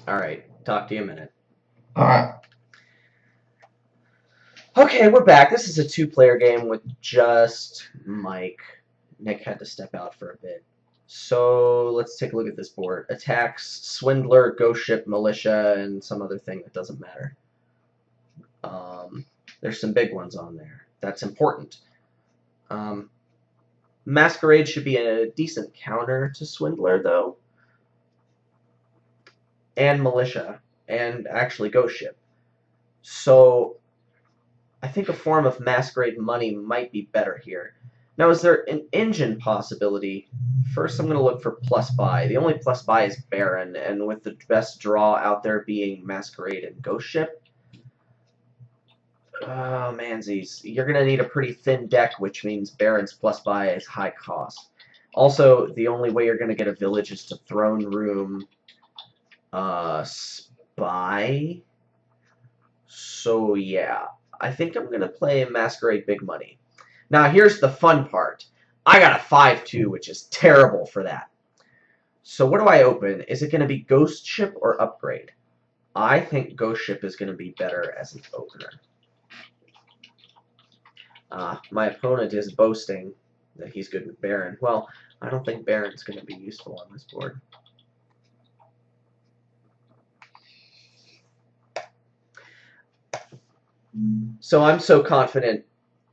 Alright, talk to you in a minute. Alright. Okay, we're back. This is a two-player game with just Mike. Nick had to step out for a bit. So let's take a look at this board. Attacks, Swindler, Ghost Ship, Militia, and some other thing that doesn't matter. There's some big ones on there. That's important. Masquerade should be a decent counter to Swindler, though. And Militia. And actually Ghost Ship. So I think a form of Masquerade money might be better here. Now, is there an engine possibility? First, I'm going to look for plus buy. The only plus buy is Baron, and with the best draw out there being Masquerade and Ghost Ship. Oh, manzies. You're going to need a pretty thin deck, which means Baron's plus buy is high cost. Also, the only way you're going to get a village is to Throne Room Spy. So, yeah. I think I'm going to play Masquerade Big Money. Now, here's the fun part. I got a 5-2, which is terrible for that. So what do I open? Is it going to be Ghost Ship or Upgrade? I think Ghost Ship is going to be better as an opener. My opponent is boasting that he's good with Baron. Well, I don't think Baron's going to be useful on this board. So I'm so confident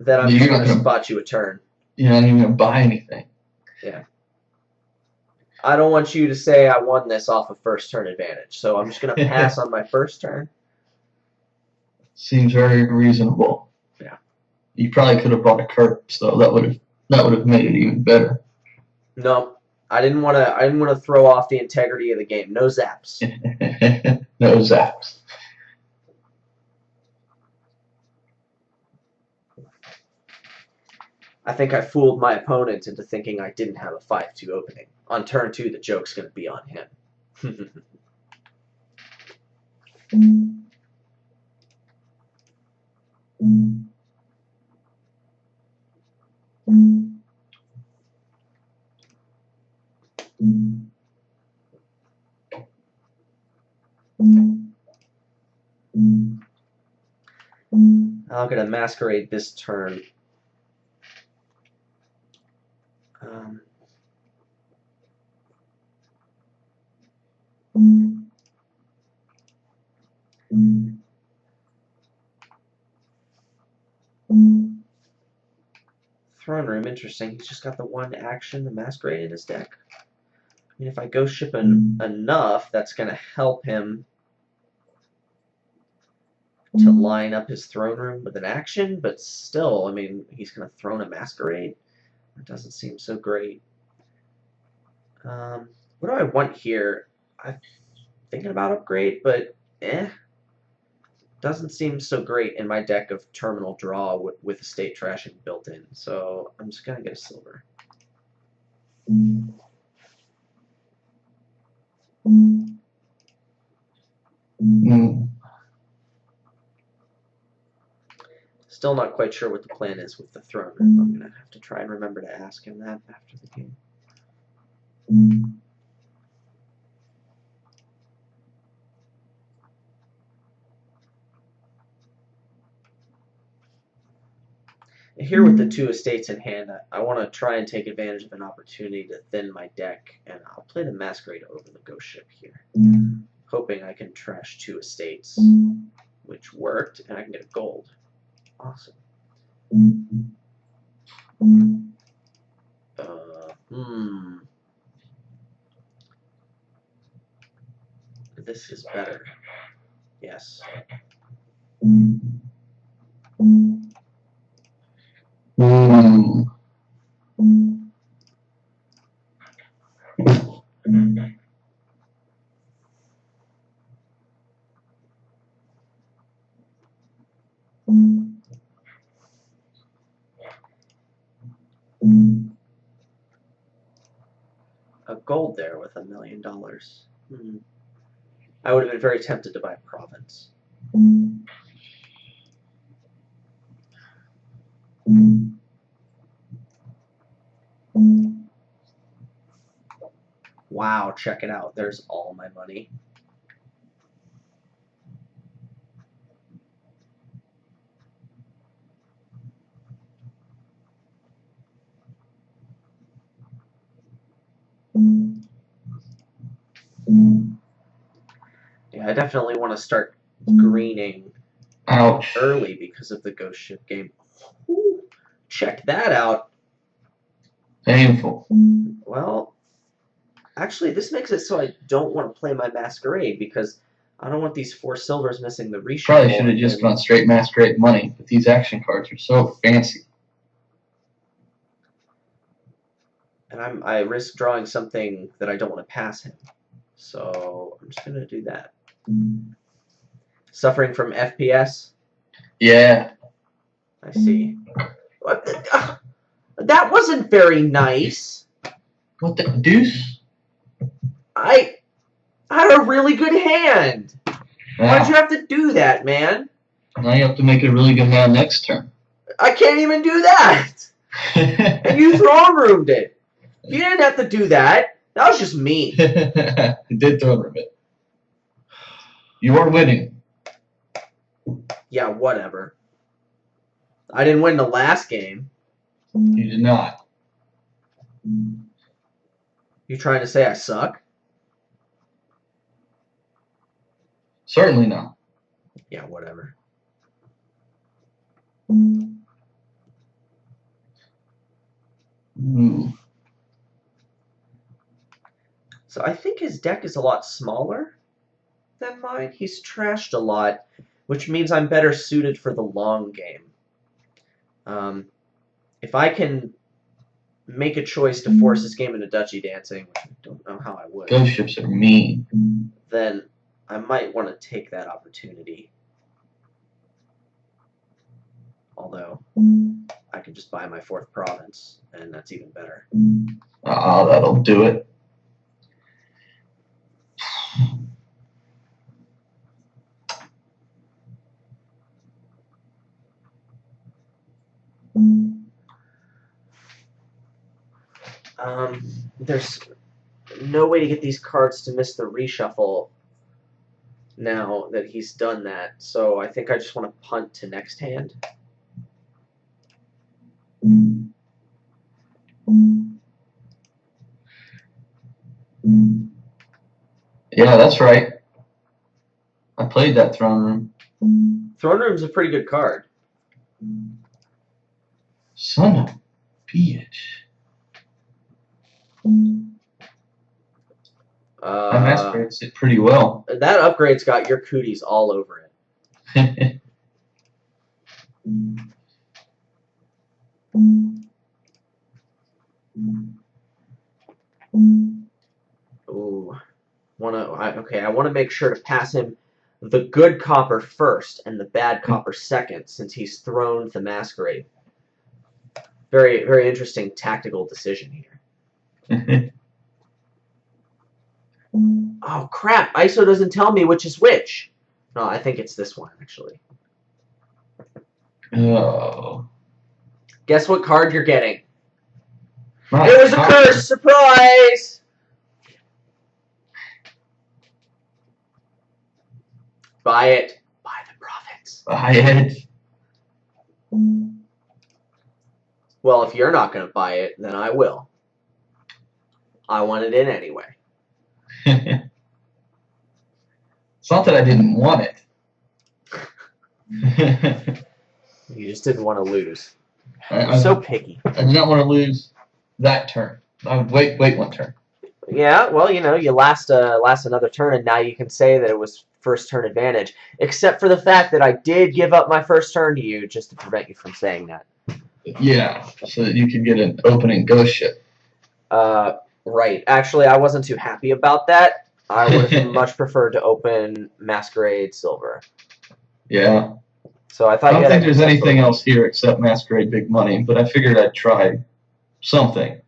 that I'm just going to spot you a turn. You're not even going to buy anything. Yeah. I don't want you to say I won this off of first turn advantage, so I'm just going to pass on my first turn. Seems very reasonable. Yeah. You probably could have brought a curse, though. That would have made it even better. No, I didn't want to throw off the integrity of the game. No zaps. No zaps. I think I fooled my opponent into thinking I didn't have a 5-2 opening. On turn 2, the joke's going to be on him. I'll get a Masquerade this turn. Throne Room, interesting. He's just got the one action, the Masquerade, in his deck. I mean, if I Ghost Ship enough, that's going to help him to line up his Throne Room with an action, but still, I mean, he's going to Throne a Masquerade. It doesn't seem so great. What do I want here? I'm thinking about Upgrade, but doesn't seem so great in my deck of Terminal Draw with Estate Trashing built in. So I'm just going to get a silver. Still not quite sure what the plan is with the Throne Room. I'm going to have to try and remember to ask him that after the game. Here with the 2 estates in hand, I want to try and take advantage of an opportunity to thin my deck, and I'll play the Masquerade over the Ghost Ship here, hoping I can trash 2 estates, which worked, and I can get a gold. Awesome. This is better. Yes. A gold there with $1 million. I would have been very tempted to buy a province. Wow, check it out. There's all my money. Yeah, I definitely want to start greening Ouch. early because of the ghost ship game. Ooh, check that out. Painful. Well, actually, this makes it so I don't want to play my Masquerade because I don't want these 4 silvers missing the reshuffle. Probably should have just gone straight Masquerade money, but these action cards are so fancy. And I risk drawing something that I don't want to pass him. So I'm just going to do that. Suffering from FPS? Yeah. I see. That wasn't very nice. What the deuce? I had a really good hand. Why'd you have to do that, man? Now you have to make it a really good hand next turn. I can't even do that. And you throne roomed it. You didn't have to do that. That was just me. You did throne room it. You are winning. Yeah, whatever. I didn't win the last game. You did not. You trying to say I suck? Certainly not. Yeah, whatever. Ooh. So I think his deck is a lot smaller than mine. He's trashed a lot, which means I'm better suited for the long game. If I can make a choice to force this game into Dutchy dancing, which I don't know how I would, Ghost ships are mean. then I might want to take that opportunity. Although, I could just buy my 4th province, and that's even better. That'll do it. There's no way to get these cards to miss the reshuffle now that he's done that, so I think I just want to punt to next hand. Yeah, that's right. I played that throne room. Throne Room's a pretty good card. Son of a bitch. I masquerades it pretty well. That upgrade's got your cooties all over it. Ooh. I want to make sure to pass him the good copper first and the bad copper second, since he's thrown the Masquerade. Very, very interesting tactical decision here. Oh, crap. ISO doesn't tell me which is which. No, I think it's this one, actually. Oh. Guess what card you're getting? My It was a curse! Surprise! Buy it. Buy the profits. Buy it. Well, if you're not going to buy it, then I will. I want it in anyway. It's not that I didn't want it. You just didn't want to lose. I'm You're so picky. I did not want to lose that turn. I would wait one turn. Yeah, well, you know, you last another turn, and now you can say that it was first turn advantage, except for the fact that I did give up my first turn to you just to prevent you from saying that. Yeah, so that you could get an opening ghost ship. Right. Actually, I wasn't too happy about that. I would have much preferred to open Masquerade Silver. Yeah. So I thought I don't think there's anything else here except Masquerade Big Money, but I figured I'd try something.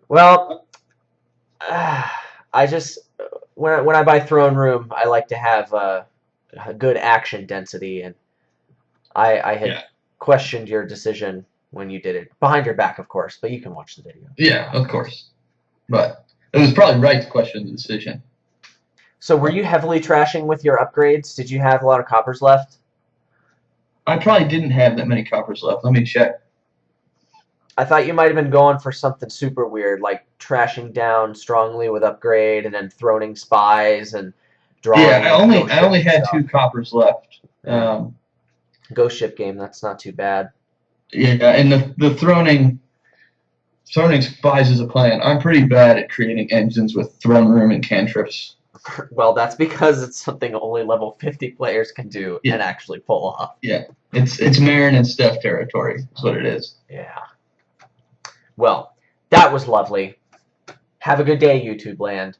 Well, I just when I buy Throne Room, I like to have a good action density, and I had questioned your decision when you did it behind your back, of course, but you can watch the video. Yeah, of course, but it was probably right to question the decision. So were you heavily trashing with your upgrades? Did you have a lot of coppers left? I probably didn't have that many coppers left. Let me check. I thought you might have been going for something super weird, like trashing down strongly with upgrade and then throning spies and drawing. Yeah, I only ghost had stuff. 2 coppers left. Yeah. Ghost ship game, that's not too bad. Yeah, and the throning spies is a plan. I'm pretty bad at creating engines with throne room and cantrips. Well, that's because it's something only level 50 players can do and actually pull off. Yeah, it's Marin and Steph territory. That's what it is. Yeah. Well, that was lovely. Have a good day, YouTube land.